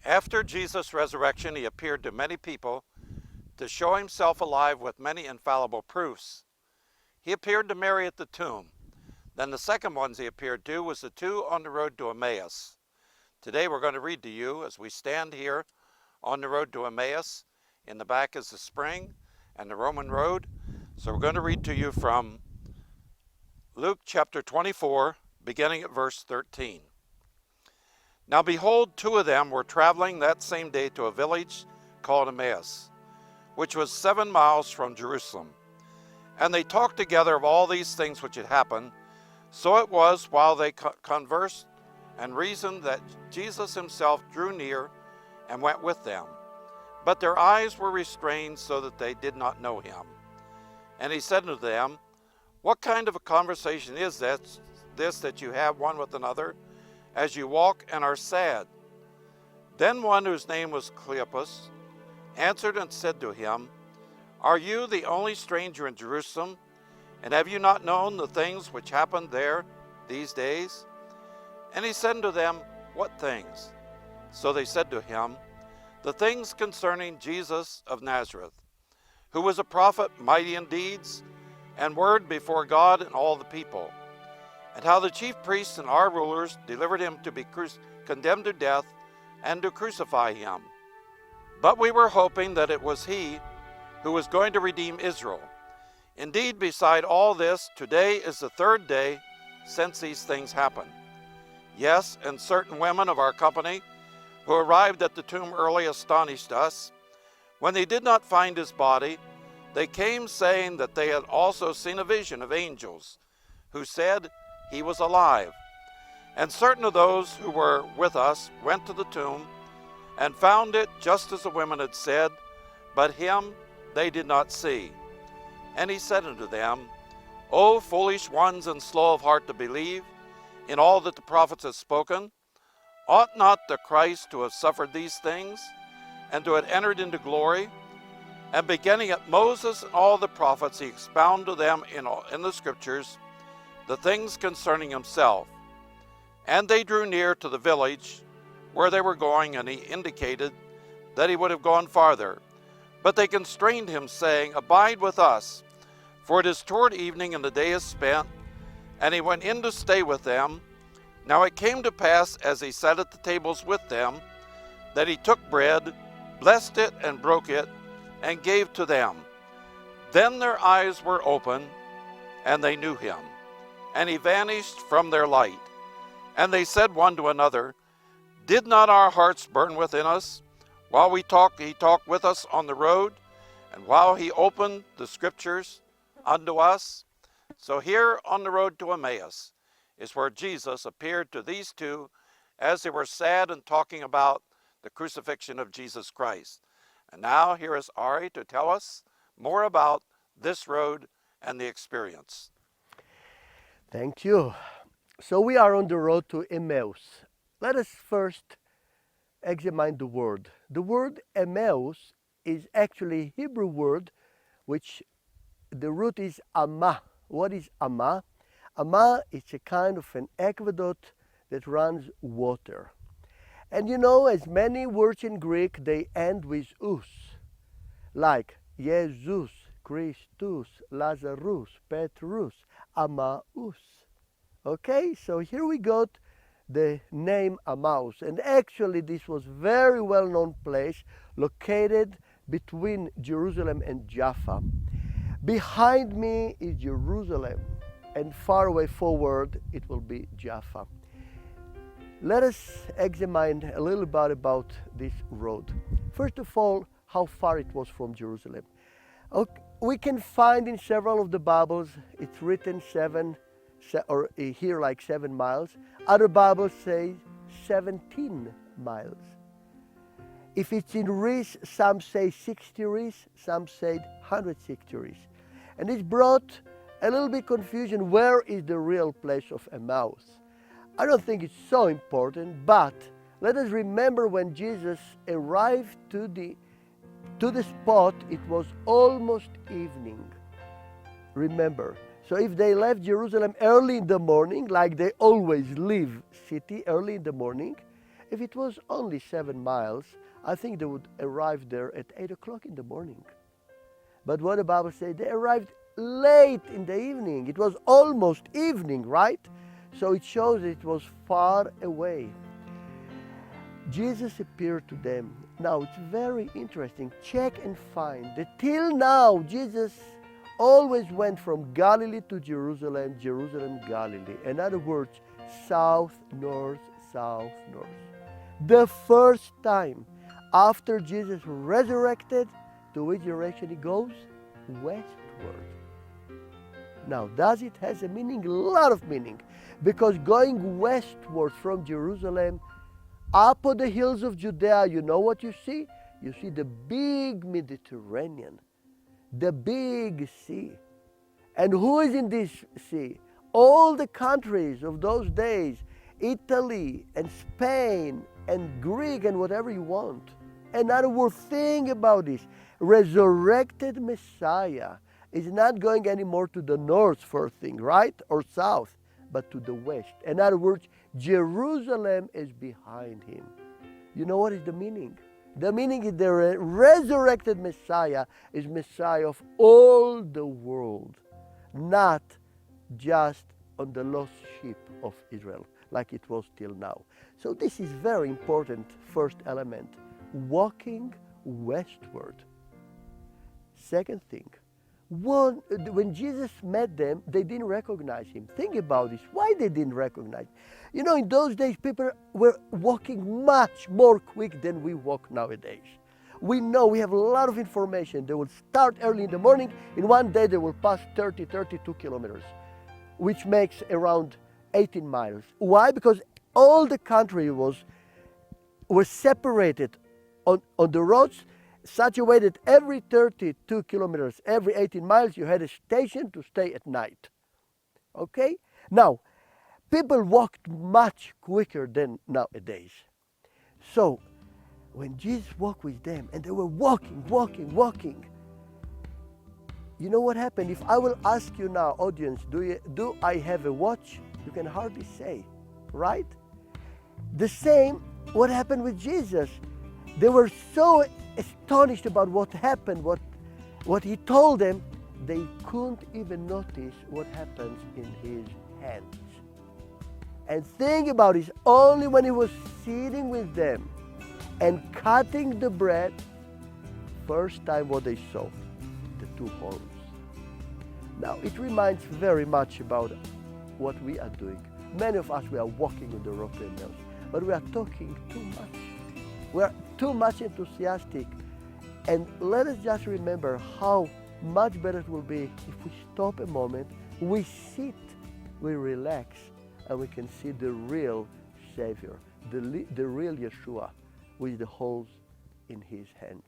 After Jesus' resurrection, he appeared to many people to show himself alive with many infallible proofs. He appeared to Mary at the tomb. Then the second ones he appeared to was the two on the road to Emmaus. Today we're going to read to you as we stand here on the road to Emmaus. In the back is the spring and the Roman road. So we're going to read to you from Luke chapter 24, beginning at verse 13. Now behold, two of them were traveling that same day to a village called Emmaus, which was 7 miles from Jerusalem. And they talked together of all these things which had happened. So it was while they conversed and reasoned that Jesus himself drew near and went with them. But their eyes were restrained so that they did not know him. And he said unto them, What kind of a conversation is this that you have one with another as you walk and are sad? Then one whose name was Cleopas answered and said to him, Are you the only stranger in Jerusalem, and have you not known the things which happened there these days? And he said unto them, What things? So they said to him, The things concerning Jesus of Nazareth, who was a prophet, mighty in deeds and word before God and all the people, and how the chief priests and our rulers delivered him to be condemned to death and to crucify him. But we were hoping that it was he who was going to redeem Israel. Indeed, beside all this, today is the third day since these things happened. Yes, and certain women of our company who arrived at the tomb early astonished us. When they did not find his body, they came saying that they had also seen a vision of angels, who said he was alive. And certain of those who were with us went to the tomb and found it just as the women had said, but him they did not see. And he said unto them, O foolish ones and slow of heart to believe in all that the prophets have spoken, ought not the Christ to have suffered these things, and to have entered into glory? And beginning at Moses and all the prophets, he expounded to them in the scriptures the things concerning himself. And they drew near to the village where they were going, and he indicated that he would have gone farther. But they constrained him, saying, Abide with us, for it is toward evening, and the day is spent. And he went in to stay with them. Now it came to pass, as he sat at the tables with them, that he took bread, blessed it, and broke it, and gave to them. Then their eyes were opened, and they knew him. And he vanished from their light. And they said one to another, Did not our hearts burn within us while he talked with us on the road, and while he opened the scriptures unto us? So here on the road to Emmaus is where Jesus appeared to these two as they were sad and talking about the crucifixion of Jesus Christ. And now here is Arie to tell us more about this road and the experience. Thank you. So we are on the road to Emmaus. Let us first examine the word. The word Emmaus is actually a Hebrew word which the root is Amma. What is Amma? Amma is a kind of an aqueduct that runs water. And you know, as many words in Greek, they end with us, like Jesus, Christus, Lazarus, Petrus, Emmaus. Okay, so here we got the name Emmaus, and actually this was very well-known place located between Jerusalem and Jaffa. Behind me is Jerusalem, and far away forward it will be Jaffa. Let us examine a little bit about this road. First of all, how far it was from Jerusalem. Okay, we can find in several of the Bibles, it's written 7 miles. Other Bibles say 17 miles. If it's in rees, some say 60 rees, some say 160 rees. And this brought a little bit confusion. Where is the real place of Emmaus? I don't think it's so important, but let us remember when Jesus arrived to the spot, it was almost evening. Remember, so if they left Jerusalem early in the morning, like they always leave city early in the morning, If it was only 7 miles, I think they would arrive there at 8 o'clock in the morning. But what the Bible says, they arrived late in the evening. It was almost evening, right? So it shows it was far away. Jesus appeared to them. Now it's very interesting. Check and find that till now Jesus always went from Galilee to Jerusalem, Jerusalem, Galilee. In other words, south, north, south, north. The first time after Jesus resurrected, to which direction he goes? Westward. Now, does it has a meaning? A lot of meaning. Because going westward from Jerusalem, up on the hills of Judea, you know what you see? You see the big Mediterranean, the big sea. And who is in this sea? All the countries of those days, Italy and Spain and Greek and whatever you want. Another word, think about this. Resurrected Messiah is not going anymore to the north first thing, right? Or south, but to the west. In other words, Jerusalem is behind him. You know what is the meaning? The meaning is the resurrected Messiah is Messiah of all the world, not just on the lost sheep of Israel, like it was till now. So this is very important first element, walking westward. Second thing, when Jesus met them, they didn't recognize him. Think about this. Why they didn't recognize? You know, in those days, people were walking much more quick than we walk nowadays. We know, we have a lot of information. They will start early in the morning. In one day, they will pass 32 kilometers, which makes around 18 miles. Why? Because all the country was separated on the roads, such a way that every 32 kilometers, every 18 miles, you had a station to stay at night. Okay? Now, people walked much quicker than nowadays. So, when Jesus walked with them, and they were walking, you know what happened? If I will ask you now, audience, do I have a watch? You can hardly say, right? The same, what happened with Jesus. They were so astonished about what happened, what he told them, they couldn't even notice what happens in his hands. And think about it, only when he was sitting with them and cutting the bread, first time what they saw, the two horns. Now, it reminds very much about what we are doing. Many of us, we are walking on the road to Emmaus, but we are talking too much. We are too much enthusiastic. And let us just remember how much better it will be if we stop a moment, we sit, we relax, and we can see the real Savior, the real Yeshua with the holes in his hands.